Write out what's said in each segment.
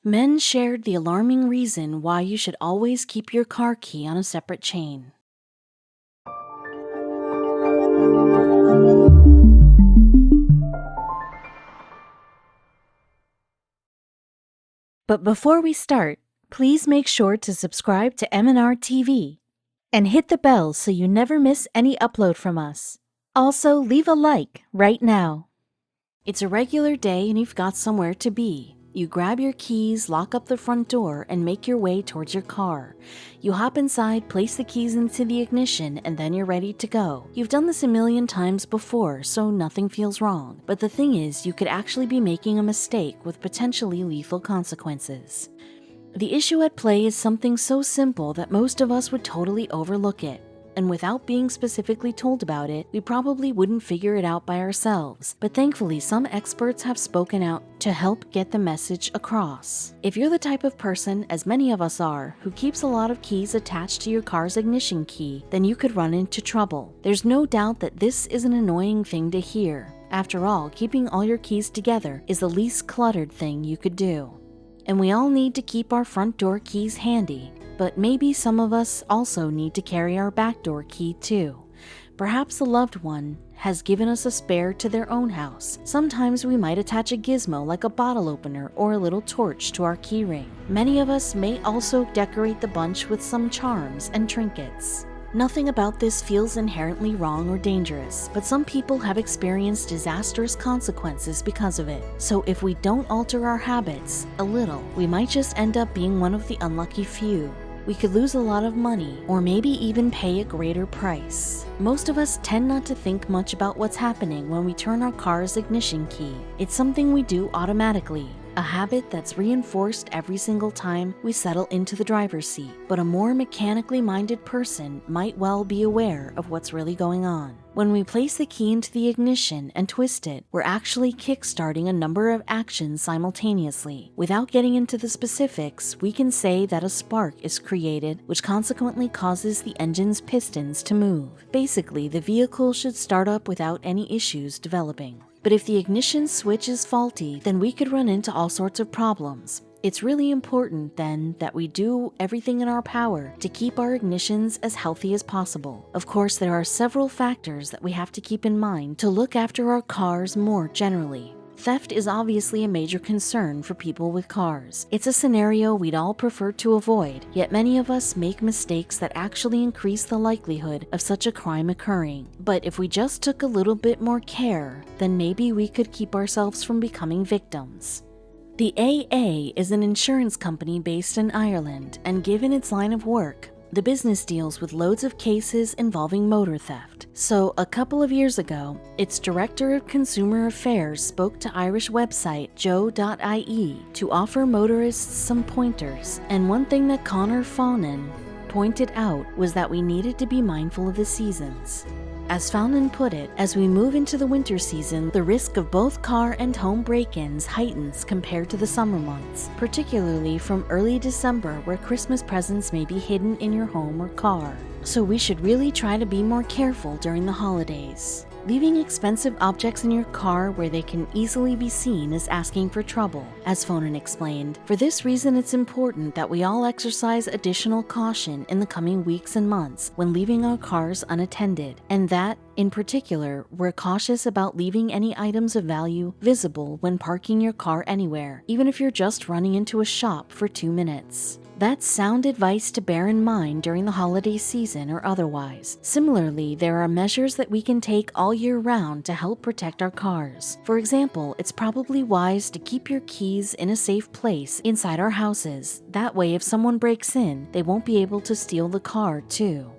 Men shared the alarming reason why you should always keep your car key on a separate chain. But before we start, please make sure to subscribe to m&rtv and hit the bell so you never miss any upload from us. Also, leave a like right now. It's a regular day and you've got somewhere to be. You grab your keys, lock up the front door, and make your way towards your car. You hop inside, place the keys into the ignition, and then you're ready to go. You've done this a million times before, so nothing feels wrong. But the thing is, you could actually be making a mistake with potentially lethal consequences. The issue at play is something so simple that most of us would totally overlook it. And without being specifically told about it, we probably wouldn't figure it out by ourselves. But thankfully, some experts have spoken out to help get the message across. If you're the type of person, as many of us are, who keeps a lot of keys attached to your car's ignition key, then you could run into trouble. There's no doubt that this is an annoying thing to hear. After all, keeping all your keys together is the least cluttered thing you could do. And we all need to keep our front door keys handy. But maybe some of us also need to carry our back door key too. Perhaps a loved one has given us a spare to their own house. Sometimes we might attach a gizmo like a bottle opener or a little torch to our keyring. Many of us may also decorate the bunch with some charms and trinkets. Nothing about this feels inherently wrong or dangerous, but some people have experienced disastrous consequences because of it. So if we don't alter our habits a little, we might just end up being one of the unlucky few. We could lose a lot of money, or maybe even pay a greater price. Most of us tend not to think much about what's happening when we turn our car's ignition key. It's something we do automatically, a habit that's reinforced every single time we settle into the driver's seat. But a more mechanically minded person might well be aware of what's really going on. When we place the key into the ignition and twist it, we're actually kick-starting a number of actions simultaneously. Without getting into the specifics, we can say that a spark is created, which consequently causes the engine's pistons to move. Basically, the vehicle should start up without any issues developing. But if the ignition switch is faulty, then we could run into all sorts of problems. It's really important, then, that we do everything in our power to keep our ignitions as healthy as possible. Of course, there are several factors that we have to keep in mind to look after our cars more generally. Theft is obviously a major concern for people with cars. It's a scenario we'd all prefer to avoid, yet many of us make mistakes that actually increase the likelihood of such a crime occurring. But if we just took a little bit more care, then maybe we could keep ourselves from becoming victims. The AA is an insurance company based in Ireland, and given its line of work, the business deals with loads of cases involving motor theft. So a couple of years ago, its Director of Consumer Affairs spoke to Irish website joe.ie to offer motorists some pointers. And one thing that Conor Faunan pointed out was that we needed to be mindful of the seasons. As Faunan put it, as we move into the winter season, the risk of both car and home break-ins heightens compared to the summer months, particularly from early December, where Christmas presents may be hidden in your home or car. So we should really try to be more careful during the holidays. Leaving expensive objects in your car where they can easily be seen is asking for trouble, as Faunan explained. For this reason, it's important that we all exercise additional caution in the coming weeks and months when leaving our cars unattended, and that, in particular, we're cautious about leaving any items of value visible when parking your car anywhere, even if you're just running into a shop for 2 minutes. That's sound advice to bear in mind during the holiday season or otherwise. Similarly, there are measures that we can take all year round to help protect our cars. For example, it's probably wise to keep your keys in a safe place inside our houses. That way, if someone breaks in, they won't be able to steal the car too.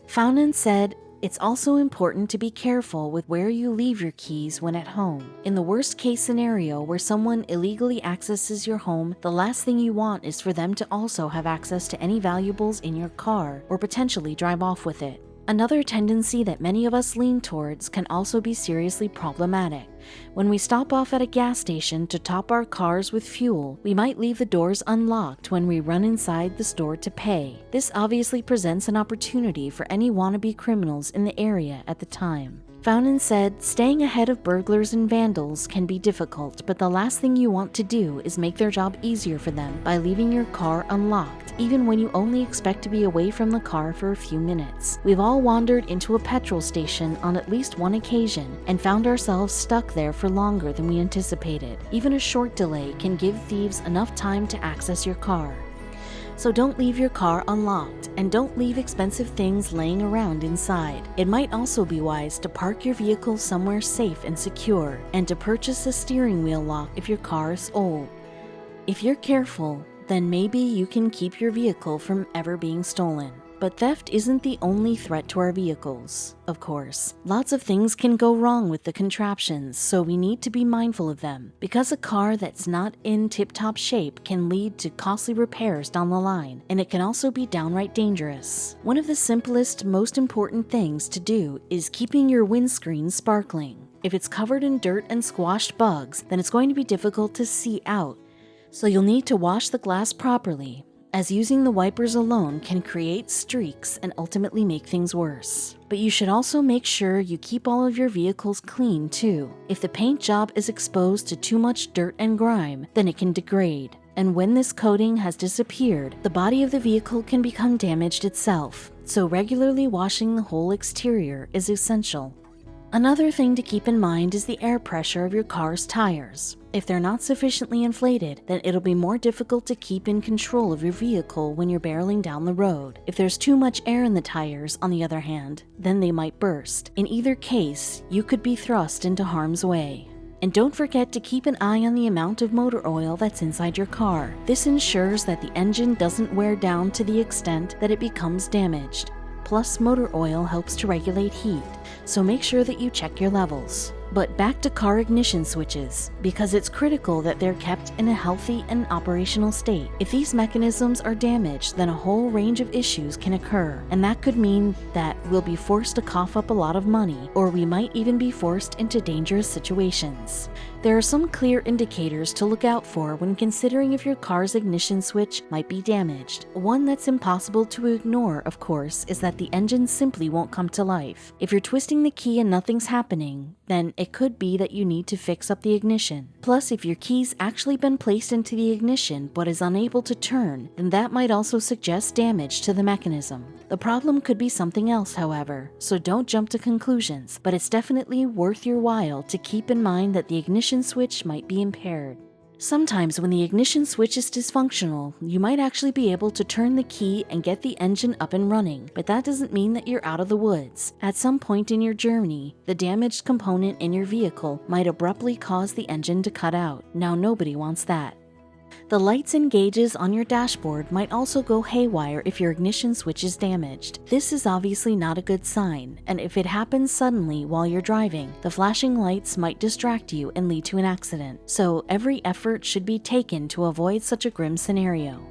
Faunan said, "It's also important to be careful with where you leave your keys when at home. In the worst case scenario where someone illegally accesses your home, the last thing you want is for them to also have access to any valuables in your car or potentially drive off with it. Another tendency that many of us lean towards can also be seriously problematic. When we stop off at a gas station to top our cars with fuel, we might leave the doors unlocked when we run inside the store to pay. This obviously presents an opportunity for any wannabe criminals in the area at the time. Faunan said, staying ahead of burglars and vandals can be difficult, but the last thing you want to do is make their job easier for them by leaving your car unlocked, even when you only expect to be away from the car for a few minutes. We've all wandered into a petrol station on at least one occasion and found ourselves stuck there for longer than we anticipated. Even a short delay can give thieves enough time to access your car. So don't leave your car unlocked, and don't leave expensive things laying around inside. It might also be wise to park your vehicle somewhere safe and secure, and to purchase a steering wheel lock if your car is old. If you're careful, then maybe you can keep your vehicle from ever being stolen. But theft isn't the only threat to our vehicles, of course. Lots of things can go wrong with the contraptions, so we need to be mindful of them, because a car that's not in tip-top shape can lead to costly repairs down the line, and it can also be downright dangerous. One of the simplest, most important things to do is keeping your windscreen sparkling. If it's covered in dirt and squashed bugs, then it's going to be difficult to see out, so you'll need to wash the glass properly, as using the wipers alone can create streaks and ultimately make things worse. But you should also make sure you keep all of your vehicles clean too. If the paint job is exposed to too much dirt and grime, then it can degrade. And when this coating has disappeared, the body of the vehicle can become damaged itself. So regularly washing the whole exterior is essential. Another thing to keep in mind is the air pressure of your car's tires. If they're not sufficiently inflated, then it'll be more difficult to keep in control of your vehicle when you're barreling down the road. If there's too much air in the tires, on the other hand, then they might burst. In either case, you could be thrust into harm's way. And don't forget to keep an eye on the amount of motor oil that's inside your car. This ensures that the engine doesn't wear down to the extent that it becomes damaged. Plus, motor oil helps to regulate heat, so make sure that you check your levels. But back to car ignition switches, because it's critical that they're kept in a healthy and operational state. If these mechanisms are damaged, then a whole range of issues can occur, and that could mean that we'll be forced to cough up a lot of money, or we might even be forced into dangerous situations. There are some clear indicators to look out for when considering if your car's ignition switch might be damaged. One that's impossible to ignore, of course, is that the engine simply won't come to life. If you're twisting the key and nothing's happening, then it could be that you need to fix up the ignition. Plus, if your key's actually been placed into the ignition but is unable to turn, then that might also suggest damage to the mechanism. The problem could be something else, however, so don't jump to conclusions, but it's definitely worth your while to keep in mind that the ignition switch might be impaired. Sometimes when the ignition switch is dysfunctional, you might actually be able to turn the key and get the engine up and running, but that doesn't mean that you're out of the woods. At some point in your journey, the damaged component in your vehicle might abruptly cause the engine to cut out. Now, nobody wants that. The lights and gauges on your dashboard might also go haywire if your ignition switch is damaged. This is obviously not a good sign, and if it happens suddenly while you're driving, the flashing lights might distract you and lead to an accident. So every effort should be taken to avoid such a grim scenario.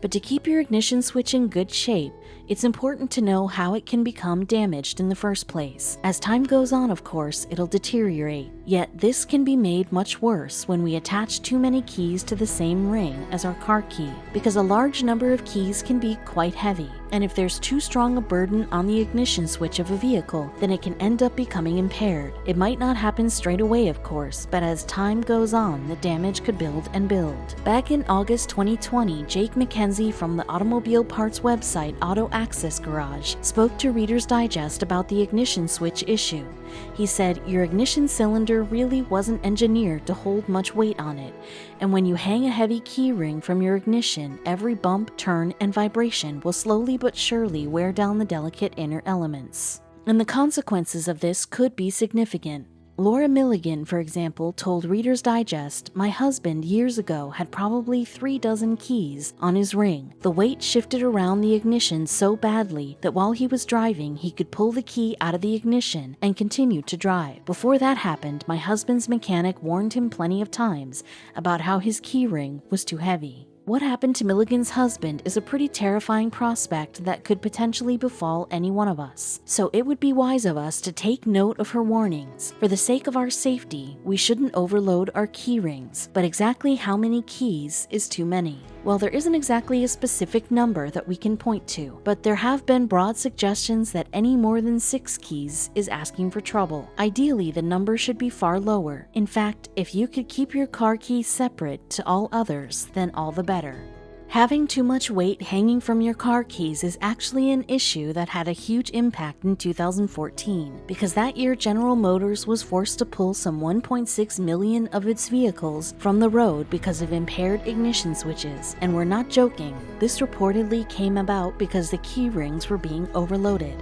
But to keep your ignition switch in good shape, it's important to know how it can become damaged in the first place. As time goes on, of course, it'll deteriorate. Yet this can be made much worse when we attach too many keys to the same ring as our car key, because a large number of keys can be quite heavy. And if there's too strong a burden on the ignition switch of a vehicle, then it can end up becoming impaired. It might not happen straight away, of course, but as time goes on, the damage could build and build. Back in August 2020, Jake McKenzie from the automobile parts website Auto Access Garage spoke to Reader's Digest about the ignition switch issue. He said, "Your ignition cylinder really wasn't engineered to hold much weight on it, and when you hang a heavy key ring from your ignition, every bump, turn, and vibration will slowly but surely wear down the delicate inner elements. And the consequences of this could be significant." Laura Milligan, for example, told Reader's Digest, "My husband years ago had probably 3 dozen keys on his ring. The weight shifted around the ignition so badly that while he was driving, he could pull the key out of the ignition and continue to drive. Before that happened, my husband's mechanic warned him plenty of times about how his key ring was too heavy." What happened to Milligan's husband is a pretty terrifying prospect that could potentially befall any one of us. So it would be wise of us to take note of her warnings. For the sake of our safety, we shouldn't overload our key rings, but exactly how many keys is too many? Well, there isn't exactly a specific number that we can point to, but there have been broad suggestions that any more than 6 keys is asking for trouble. Ideally, the number should be far lower. In fact, if you could keep your car keys separate to all others, then all the better. Having too much weight hanging from your car keys is actually an issue that had a huge impact in 2014, because that year General Motors was forced to pull some 1.6 million of its vehicles from the road because of impaired ignition switches. And we're not joking, this reportedly came about because the key rings were being overloaded.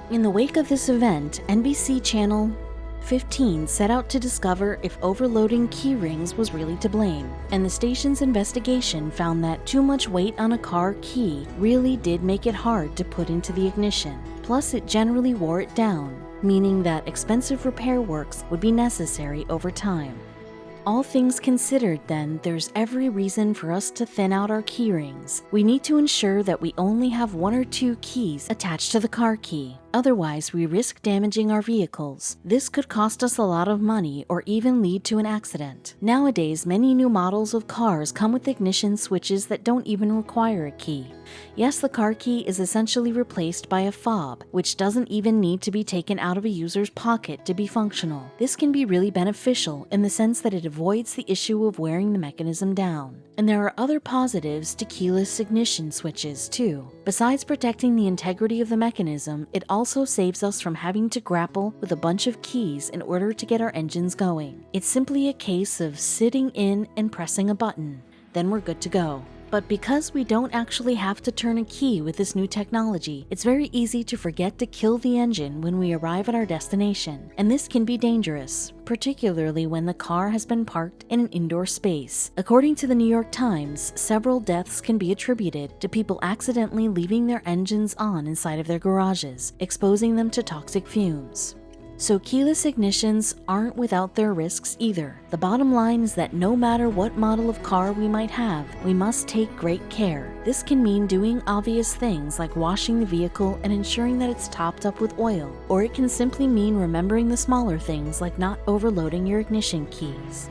In the wake of this event, NBC Channel 15 set out to discover if overloading key rings was really to blame, and the station's investigation found that too much weight on a car key really did make it hard to put into the ignition. Plus, it generally wore it down, meaning that expensive repair works would be necessary over time. All things considered, then, there's every reason for us to thin out our key rings. We need to ensure that we only have 1 or 2 keys attached to the car key. Otherwise, we risk damaging our vehicles. This could cost us a lot of money or even lead to an accident. Nowadays, many new models of cars come with ignition switches that don't even require a key. Yes, the car key is essentially replaced by a fob, which doesn't even need to be taken out of a user's pocket to be functional. This can be really beneficial in the sense that it avoids the issue of wearing the mechanism down. And there are other positives to keyless ignition switches too. Besides protecting the integrity of the mechanism, it also saves us from having to grapple with a bunch of keys in order to get our engines going. It's simply a case of sitting in and pressing a button. Then we're good to go. But because we don't actually have to turn a key with this new technology, it's very easy to forget to kill the engine when we arrive at our destination. And this can be dangerous, particularly when the car has been parked in an indoor space. According to the New York Times, several deaths can be attributed to people accidentally leaving their engines on inside of their garages, exposing them to toxic fumes. So keyless ignitions aren't without their risks either. The bottom line is that no matter what model of car we might have, we must take great care. This can mean doing obvious things like washing the vehicle and ensuring that it's topped up with oil, or it can simply mean remembering the smaller things like not overloading your ignition keys.